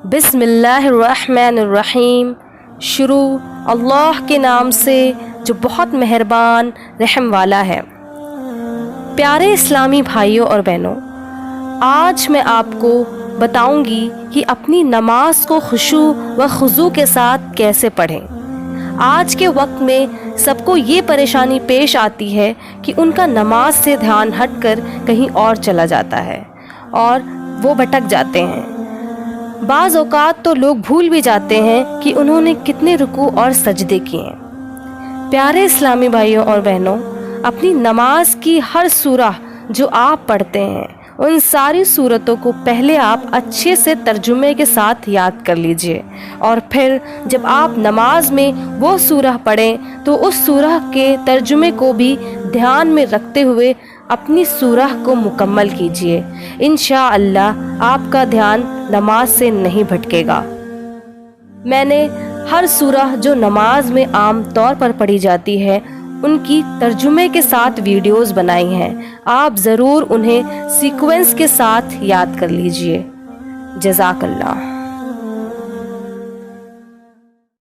بسم اللہ الرحمن الرحیم۔ شروع اللہ کے نام سے جو بہت مہربان رحم والا ہے۔ پیارے اسلامی بھائیوں اور بہنوں، آج میں آپ کو بتاؤں گی کہ اپنی نماز کو خشوع و خضوع کے ساتھ کیسے پڑھیں۔ آج کے وقت میں سب کو یہ پریشانی پیش آتی ہے کہ ان کا نماز سے دھیان ہٹ کر کہیں اور چلا جاتا ہے اور وہ بھٹک جاتے ہیں۔ بعض اوقات تو لوگ بھول بھی جاتے ہیں کہ انہوں نے کتنے رکوع اور سجدے کیے ہیں۔ پیارے اسلامی بھائیوں اور بہنوں، اپنی نماز کی ہر سورہ جو آپ پڑھتے ہیں ان ساری سورتوں کو پہلے آپ اچھے سے ترجمے کے ساتھ یاد کر لیجئے، اور پھر جب آپ نماز میں وہ سورہ پڑھیں تو اس سورہ کے ترجمے کو بھی دھیان میں رکھتے ہوئے اپنی سورہ کو مکمل کیجئے۔ انشاءاللہ آپ کا دھیان نماز سے نہیں بھٹکے گا۔ میں نے ہر سورہ جو نماز میں عام طور پر پڑھی جاتی ہے ان کی ترجمے کے ساتھ ویڈیوز بنائی ہیں، آپ ضرور انہیں سیکوینس کے ساتھ یاد کر لیجئے۔ جزاک اللہ۔